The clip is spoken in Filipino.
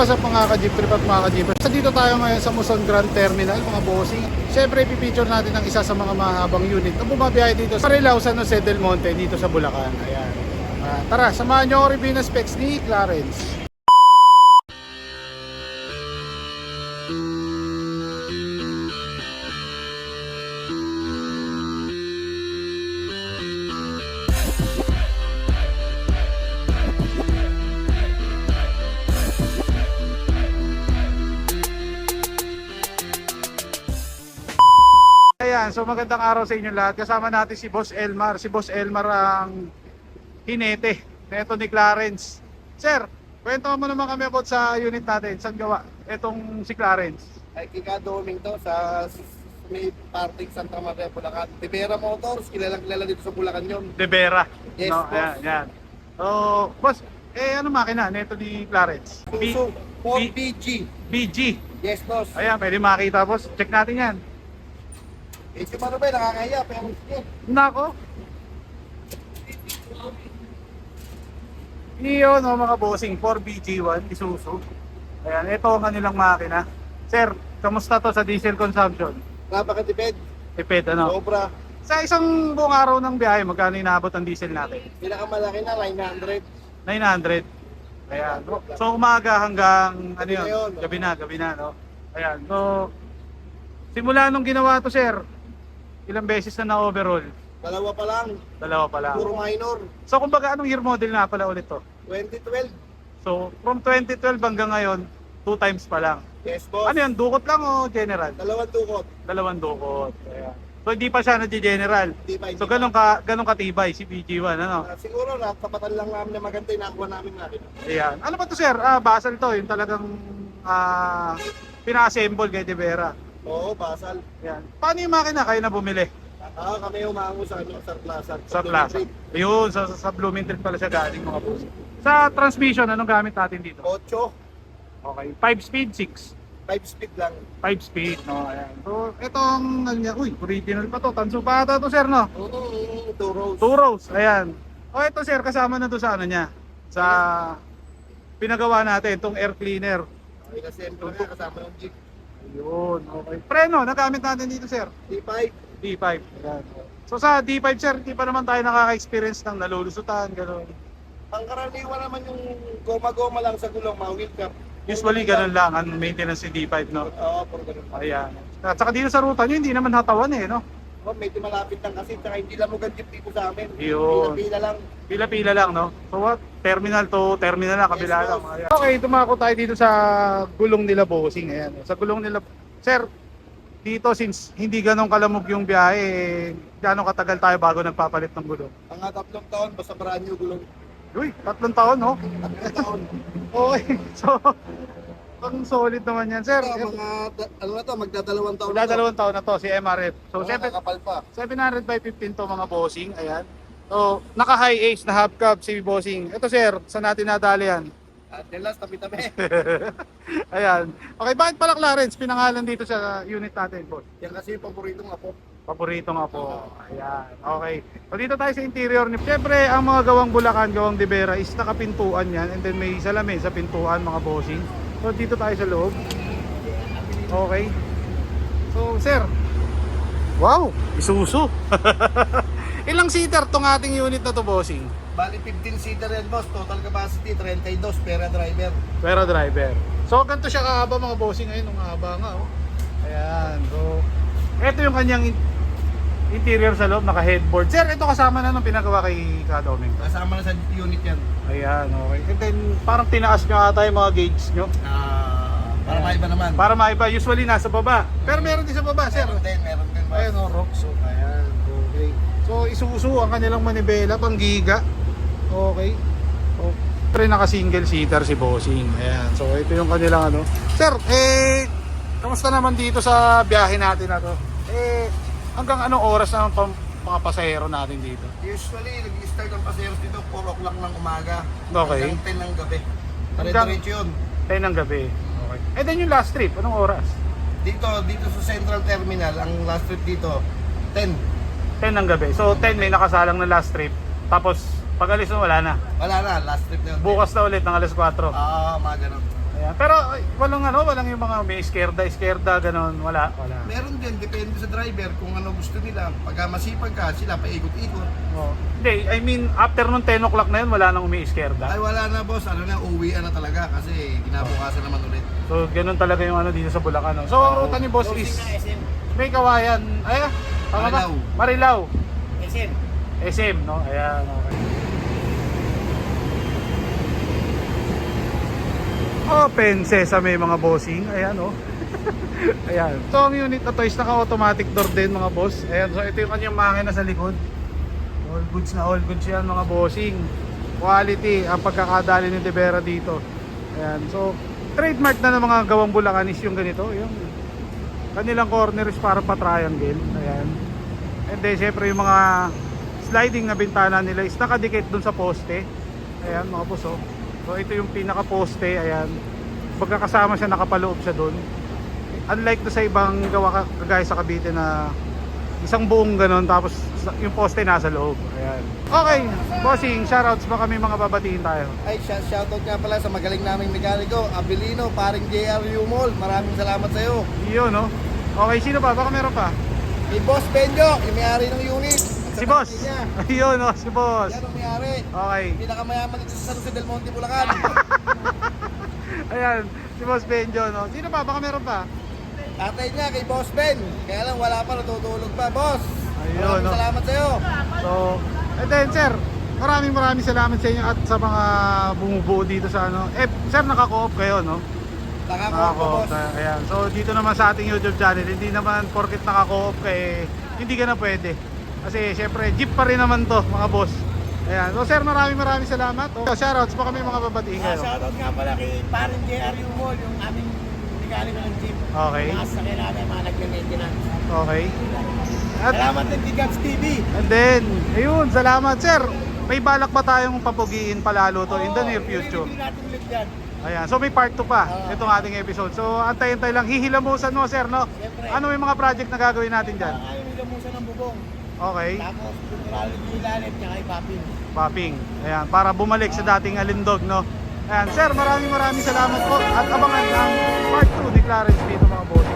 Sa mga ka-jeep trip at mga ka-jeep. So dito tayo ngayon sa Muson Grand Terminal, mga bossing. Siyempre, ipipicture natin ang isa sa mga mahabang unit na bumabiyahe dito sa Marilao, San Jose del Monte, dito sa Bulacan. Ayan. Tara, samahan nyo ako review ng specs ni Clarence. Ayan, so magandang araw sa inyo lahat. Kasama natin si Boss Elmar. Si Boss Elmar ang hinete neto ni Clarence. Sir, kwento mo naman kami about sa unit natin. Saan gawa etong si Clarence? Ay kikadoming to sa may parting Santa Maria, Bulacan. Tibera Motors, kilala dito sa Bulacan yun. De Vera. Yes, no? boss. Ayan, ayan. So, boss, ano makina neto ni Clarence? Suso, Ford BG. BG. Yes, boss. Ayan, pwede makita, boss. Check natin yan. Si Marubay, nakakahiya, pero sige. Nako. Iyon o mga bossing, 4BG1 Isuzu. Ayan, ito ang kanilang makina. Sir, kamusta to sa diesel consumption? Napakatipid, Tipid, ano? sobra. Sa isang buong araw ng biyahe, magkano inaabot ang diesel natin? Pinakamalaki na, 900. 900. Ayan. So umaga hanggang ano yun? Ngayon, Gabi na, no? Ayan. So simula nung ginawa to, sir, ilang beses na overall? Dalawa pa lang, Dalawa pa lang. puro minor. So kumbaga anong year model nga pala ulit to? 2012. So from 2012 hanggang ngayon, 2 times pa lang. Yes, boss. Ano yan? Dukot lang o general? Dalawang tukot. Dalawang dukot. Ayan. So hindi pa siya na-general. Di pa, So hindi ganun katibay si BG1, ano? pa. Siguro natapatan lang namin na maganda yung nakuha namin natin. Ayan. Ano ba to, sir? Basal to, yung talagang pina-assemble kay De Vera. Oo, basal. Ayan. Paano yung makina kayo na bumili? Kami umango sa sa plaza. Sa plaza. Ayun, sa Blooming Treat pala siya galing, mga boss. Sa transmission, anong gamit natin dito? 8, Okay, 5 speed, 6. 5 speed lang. 5 speed, no? Ayan. So, itong, ano niya, uy, original pa to. Tanso pa ata to, sir, no? 2 rows. 2 rows, ayan. O, ito, sir, kasama na to sa ano niya. Sa pinagawa natin, itong air cleaner. Ay, kasi siyempre nga kasama yung Jeep. Ayun, okay. Preno, nagamit natin dito, sir. D5. D5. Ayan. So, sa D5, sir, hindi pa naman tayo nakaka-experience ng nalulusutan, gano'n. Ang karaniwan naman yung goma-goma lang sa gulong, mga wheel cap. Usually, ganun lang ang maintenance ni D5, no? Oo, puro ganun. Ayan. At saka dito sa ruta nyo, hindi naman hatawan eh, no? Oh, medyo malapit lang kasi, tsaka hindi lang mo Jeep dito sa amin. Yun. Pila-pila lang. Pila-pila lang, no? So what? Terminal to terminal na, kabila Yes, lang. boss. Ayan. Okay, tumako tayo dito sa gulong nila, bossing. Ayan. Sa gulong nila, sir, dito since hindi ganun kalamog yung biyahe, gano'ng katagal tayo bago nagpapalit ng gulong? Mga 3 taon, basta brand new gulong. Uy, 3 taon, no? 3 taon. Okay, so, ang solid naman yan, sir. Ito, ano na to, magdadalawang taon Magdadalawang taon na to, si MRF. So, Mga kakapal pa. 700 by 15 to, mga bossing. Ayan. So, naka-high ace na hubcap si bossing. Ito, sir, saan natin nadali yan? At nilas, tabi-tabi. Ayan. Okay, bakit pala Clarence pinangalan dito sa unit natin, boss? Yan kasi yung paborito nga po. Paborito nga po. Ayan. Okay. So dito tayo sa interior ni. Siyempre, ang mga gawang Bulacan, gawang De Vera is nakapintuan yan and then may salamin sa pintuan, mga bossing. So dito tayo sa loob. Okay. So, sir. Wow, Isuzu. Ilang seater tong ating unit na to, bossing? Bali 15-seater yan, boss. Total capacity 32, pera driver. Pero driver. So ganito siya kahaba, mga bossing, ngayon, ang haba nga, oh. Ayan. So ito yung kanyang interior sa loob, naka-headboard. Sir, ito kasama na nung pinagawa kay Kadoming. Kasama na sa unit yan. Ayan, okay. And then parang tinaas nyo ata yung mga gauge nyo. Para maiba naman. Para maiba, usually nasa baba. Pero meron din sa baba, sir. Meron din, boss. Ayan, oh, rocks. So, ayan, okay. So Isuzu ang kanilang manibela, pang giga. Okay. So, pero naka-single seater si bossing. Ayan, so ito yung kanilang ano. Sir, kamusta naman dito sa biyahe natin na to? Hanggang anong oras na mga pasahero natin dito? Usually, nag-start ang paseros dito 4 o'clock ng umaga. Okay. Hanggang 10 ng gabi. Hanggang- Diretso yun. 10 ng gabi. Okay. And then yung last trip, anong oras? Dito sa Central Terminal, ang last trip dito, 10. 10 ng gabi. So 10 may nakasalang na last trip. Tapos pag alis mo wala na. Wala na, last trip na yun. Bukas na ulit ng alas 4. Mga ganun. Ayan. Pero walang yung mga may iskerda, ganon. Wala. Meron din, depende sa driver kung ano gusto nila. Pagka masipag ka, sila paikot-ikot. Oh. Hindi, I mean, after nung 10 o'clock na yun, wala nang umi-iskerda. Ay wala na boss, ano na, uwian na talaga kasi kinabukasan naman ulit. So, ganun talaga yung ano dito sa Bulacan. No? So, ang ruta ni Boss is may Kawayan. Ay, tama ba? Marilao. SM, no? Ayan, okay. Open sesame mga bossing. Ayan, oh. Ayan. So, ang unit na to is naka-automatic door din mga boss. Ayan, so ito yung kanyang makina sa likod. All goods yan mga bossing. Quality ang pagkakadali ni De Vera dito. Ayan, so trademark na ng mga gawang Bulacan is yung ganito, yung kanilang corner is para pa-triangle. Ayan. And then syempre yung mga sliding na bintana nila is nakadikit dun sa poste. Ayan mga boss, oh. So ito yung pinaka poste, ayan. Pagkakasama siya, nakapaloob siya dun. Unlike to sa ibang gawa kagaya sa Cavite na isang buong ganon tapos yung poste nasa loob. Ayan. Okay, bossing, shoutouts ba kami mga babatiin tayo? Ay, shoutout nga pala sa magaling naming mekaniko, Abilino, paring JRU Mall. Maraming salamat sa iyo. Yun, no? Okay, sino pa? Baka meron pa? Si Boss Benjo, yung may-ari ng unit. Si Boss. Ayun, no? Si Boss. Yan ang may-ari. Okay. Pinakamayaman dito sa San Jose del Monte, Bulacan. Ayan, si Boss Benjo, no? Sino pa? Baka meron pa? Tatay niya kay Boss Ben. Kaya lang wala pa, natutulog pa, boss. Ayun, Maraming no? salamat sa iyo. So, and then, sir, maraming salamat sa inyo at sa mga bumubuo dito sa ano. Sir, naka-co-op kayo, no? Naka-co-op, boss. Ayan. So, dito naman sa ating YouTube channel, hindi naman porket naka-co-op kay hindi ka na pwede. Kasi, syempre, jeep pa rin naman to, mga boss. Ayan. So, sir, maraming salamat. So, shoutouts po kami mga babatiin kayo. Shoutout nga pala kay Paring JRU Mall, yung aming mekaniko ng jeep. Okay. Mga sasakyan namin, mga nagme-maintenance. Okay. At, Salamat din kay Gats TV. and then, ayun, salamat, sir. May balak ba tayong papugiin palalo to in the near future? Hindi natin ulit yan. Ayan, so may part 2 pa itong ating episode. So antay-antay lang, hihilamusan mo sir, no? Siyempre. Ano yung mga project na gagawin natin dyan? Ayaw nila musa ng bubong. Okay, Tapos, kultural yung ilalim, tsaka ipapin. popping. Ayan, para bumalik sa dating alindog, no? Ayan, sir, maraming salamat po. At abangan ang part 2 ni Clarence dito mga boss.